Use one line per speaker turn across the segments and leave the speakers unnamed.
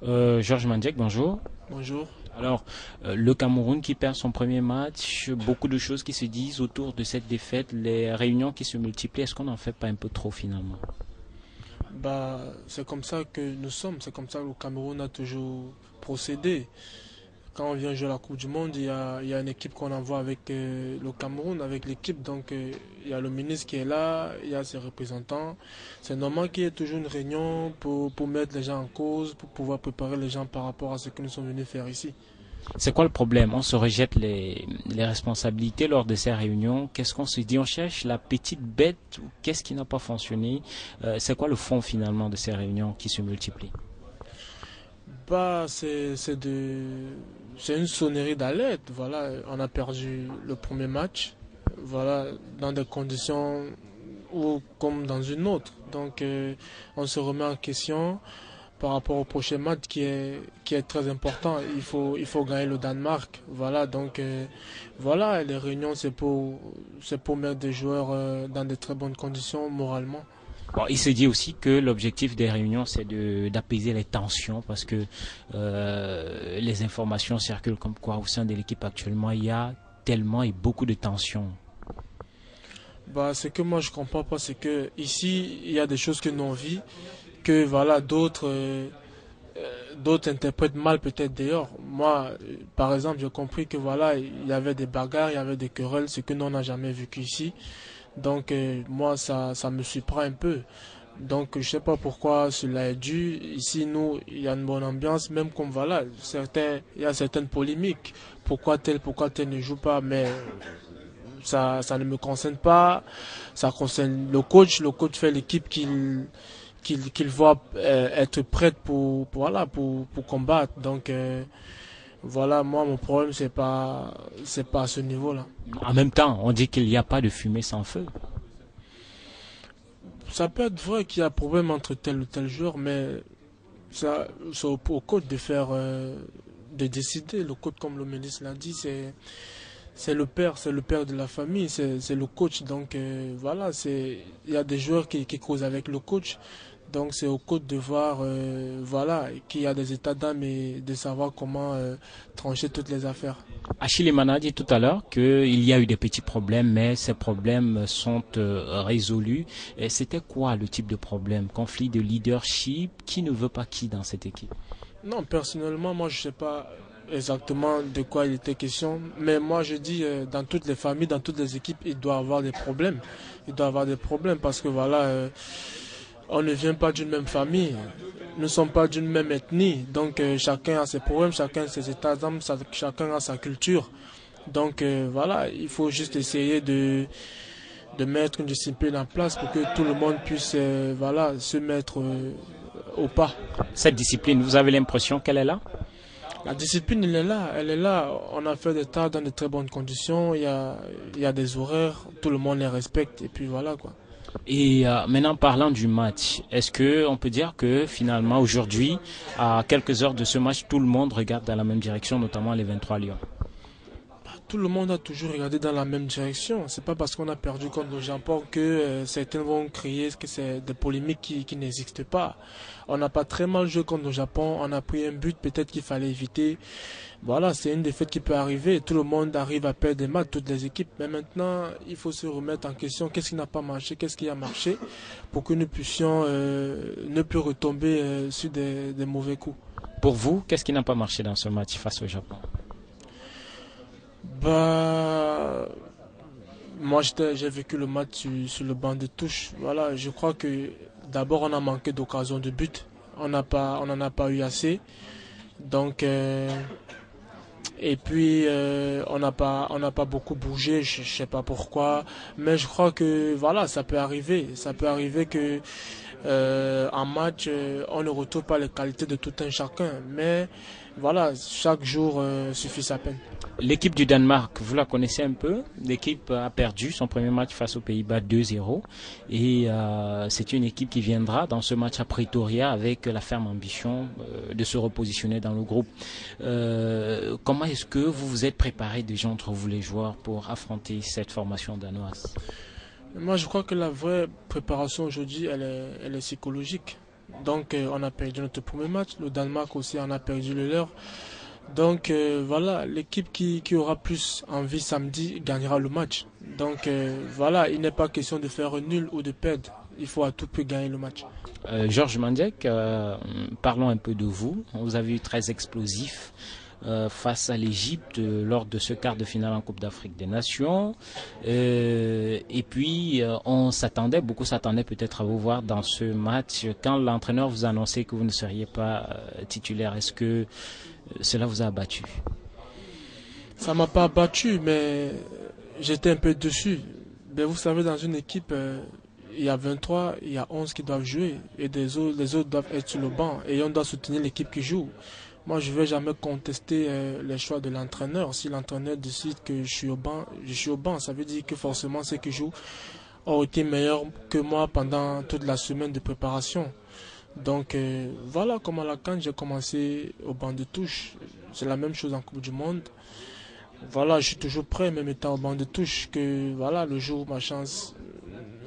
Georges Mandjek, bonjour.
Bonjour.
Alors, le Cameroun qui perd son premier match, beaucoup de choses qui se disent autour de cette défaite, les réunions qui se multiplient, est-ce qu'on n'en fait pas un peu trop finalement?
C'est comme ça que nous sommes, c'est comme ça que le Cameroun a toujours procédé. Quand on vient jouer à la Coupe du Monde, il y a une équipe qu'on envoie avec le Cameroun, avec l'équipe. Donc, il y a le ministre qui est là, il y a ses représentants. C'est normal qu'il y ait toujours une réunion pour mettre les gens en cause, pour pouvoir préparer les gens par rapport à ce que nous sommes venus faire ici.
C'est quoi le problème? On se rejette les responsabilités lors de ces réunions. Qu'est-ce qu'on se dit? On cherche la petite bête ou qu'est-ce qui n'a pas fonctionné? C'est quoi le fond finalement de ces réunions qui se multiplient?
Bah, c'est une sonnerie d'alerte. Voilà, on a perdu le premier match. Voilà, dans des conditions ou comme dans une autre. Donc, on se remet en question par rapport au prochain match qui est très important. Il faut gagner le Danemark. Voilà, donc, voilà, les réunions, c'est pour mettre des joueurs dans de très bonnes conditions moralement.
Bon, il se dit aussi que l'objectif des réunions, c'est d'apaiser les tensions parce que les informations circulent comme quoi au sein de l'équipe actuellement, il y a tellement et beaucoup de tensions.
Bah, ce que moi je comprends pas, c'est que ici il y a des choses que nous on vit, que voilà d'autres interprètent mal peut-être d'ailleurs. Moi, par exemple, j'ai compris que voilà il y avait des bagarres, il y avait des querelles, ce que nous on n'a jamais vécu ici. Donc moi ça me surprend un peu. Donc je sais pas pourquoi cela est dû. Ici nous il y a une bonne ambiance, même comme voilà il y a certaines polémiques. Pourquoi tel ne joue pas, mais ça ne me concerne pas. Ça concerne le coach. Le coach fait l'équipe qu'il voit être prête voilà, pour combattre. Donc, voilà, moi, mon problème, c'est pas à ce niveau-là.
En même temps, on dit qu'il n'y a pas de fumée sans feu.
Ça peut être vrai qu'il y a problème entre tel ou tel joueur, mais c'est au coach de faire, de décider. Le coach, comme le ministre l'a dit, c'est le père de la famille, c'est le coach. Donc voilà, il y a des joueurs qui causent avec le coach. Donc c'est au coach de voir, voilà, qu'il y a des états d'âme et de savoir comment trancher toutes les affaires.
Achille Emana dit tout à l'heure qu'il y a eu des petits problèmes, mais ces problèmes sont résolus. Et c'était quoi le type de problème? Conflit de leadership? Qui ne veut pas qui dans cette équipe?
Non, personnellement, moi je sais pas exactement de quoi il était question, mais moi je dis dans toutes les familles, dans toutes les équipes, il doit y avoir des problèmes. Il doit y avoir des problèmes parce que voilà, on ne vient pas d'une même famille. Nous ne sommes pas d'une même ethnie. Donc chacun a ses problèmes, chacun a ses états d'âme, chacun a sa culture. Donc voilà, il faut juste essayer de mettre une discipline en place pour que tout le monde puisse voilà, se mettre au pas.
Cette discipline, vous avez l'impression qu'elle est là?
La discipline, elle est là, elle est là. On a fait des tas dans de très bonnes conditions. Il y a des horaires, tout le monde les respecte et puis voilà quoi.
Et maintenant, parlant du match, est-ce que on peut dire que finalement aujourd'hui, à quelques heures de ce match, tout le monde regarde dans la même direction, notamment les 23 Lions?
Tout le monde a toujours regardé dans la même direction. C'est pas parce qu'on a perdu contre le Japon que certains vont crier que c'est des polémiques qui n'existent pas. On n'a pas très mal joué contre le Japon. On a pris un but peut-être qu'il fallait éviter. Voilà, c'est une défaite qui peut arriver. Tout le monde arrive à perdre des matchs, toutes les équipes. Mais maintenant, il faut se remettre en question. Qu'est-ce qui n'a pas marché? Qu'est-ce qui a marché? Pour que nous puissions ne plus retomber sur des mauvais coups.
Pour vous, qu'est-ce qui n'a pas marché dans ce match face au Japon?
Bah, moi, j'ai vécu le match sur le banc de touche. Voilà, je crois que d'abord, on a manqué d'occasion de but. On n'en a pas eu assez. Donc, et puis, on n'a pas beaucoup bougé. Je sais pas pourquoi. Mais je crois que, voilà, ça peut arriver. Ça peut arriver que, en match, on ne retrouve pas les qualités de tout un chacun. Mais, voilà, chaque jour suffit sa peine.
L'équipe du Danemark, vous la connaissez un peu. L'équipe a perdu son premier match face aux Pays-Bas 2-0. Et c'est une équipe qui viendra dans ce match à Pretoria avec la ferme ambition de se repositionner dans le groupe. Comment est-ce que vous vous êtes préparé déjà entre vous les joueurs pour affronter cette formation danoise?
Moi, je crois que la vraie préparation aujourd'hui, elle est psychologique. Donc on a perdu notre premier match. Le Danemark aussi on a perdu le leur. Donc voilà, l'équipe qui aura plus envie samedi gagnera le match. Donc voilà, il n'est pas question de faire nul ou de perdre. Il faut à tout prix gagner le match.
Georges Mandiek, parlons un peu de vous. Vous avez eu très explosif face à l'Égypte lors de ce quart de finale en Coupe d'Afrique des Nations. Et puis, beaucoup s'attendaient peut-être à vous voir dans ce match. Quand l'entraîneur vous a annoncé que vous ne seriez pas titulaire, est-ce que cela vous a abattu?
Ça m'a pas abattu, mais j'étais un peu dessus. Mais vous savez, dans une équipe, il y a 23, il y a 11 qui doivent jouer et les autres doivent être sur le banc et on doit soutenir l'équipe qui joue. Moi, je ne vais jamais contester les choix de l'entraîneur. Si l'entraîneur décide que je suis au banc, je suis au banc. Ça veut dire que forcément ceux qui jouent ont été meilleurs que moi pendant toute la semaine de préparation. Donc voilà comment à la CAN, j'ai commencé au banc de touche. C'est la même chose en Coupe du Monde. Voilà, je suis toujours prêt, même étant au banc de touche, que voilà, le jour où ma chance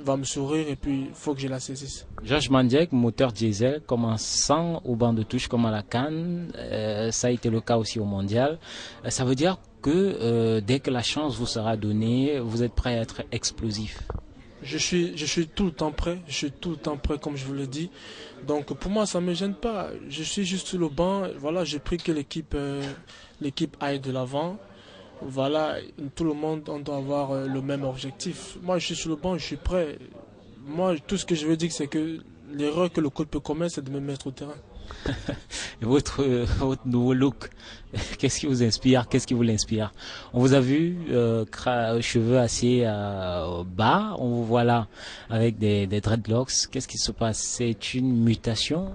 va me sourire et puis il faut que je la saisisse.
Georges Mandiek, moteur diesel, commençant au banc de touche comme à la CAN, ça a été le cas aussi au Mondial. Ça veut dire que dès que la chance vous sera donnée, vous êtes prêt à être explosif.
Je suis tout le temps prêt, je suis tout le temps prêt comme je vous l'ai dit. Donc pour moi ça ne me gêne pas. Je suis juste sur le banc, voilà, j'ai pris que l'équipe aille de l'avant. Voilà, tout le monde on doit avoir le même objectif. Moi je suis sur le banc, je suis prêt. Moi tout ce que je veux dire c'est que l'erreur que le coach peut commettre c'est de me mettre au terrain.
Votre nouveau look, qu'est-ce qui vous inspire? Qu'est-ce qui vous l'inspire? On vous a vu cheveux assez bas, on vous voit là avec des dreadlocks. Qu'est-ce qui se passe? C'est une mutation?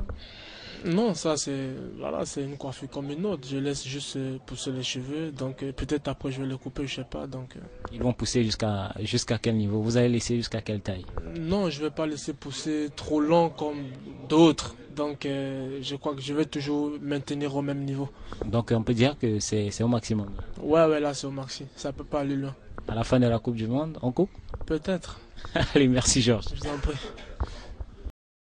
Non, ça c'est une coiffure comme une autre. Je laisse juste pousser les cheveux, donc peut-être après je vais les couper, je sais pas. Donc
Ils vont pousser jusqu'à quel niveau? Vous allez laisser jusqu'à quelle taille?
non, je vais pas laisser pousser trop long comme d'autres. Donc je crois que je vais toujours maintenir au même niveau.
Donc on peut dire que c'est au maximum.
Ouais, là c'est au maxi. Ça peut pas aller loin.
À la fin de la Coupe du Monde, on coupe?
Peut-être.
Allez, merci Georges.
Je vous en prie.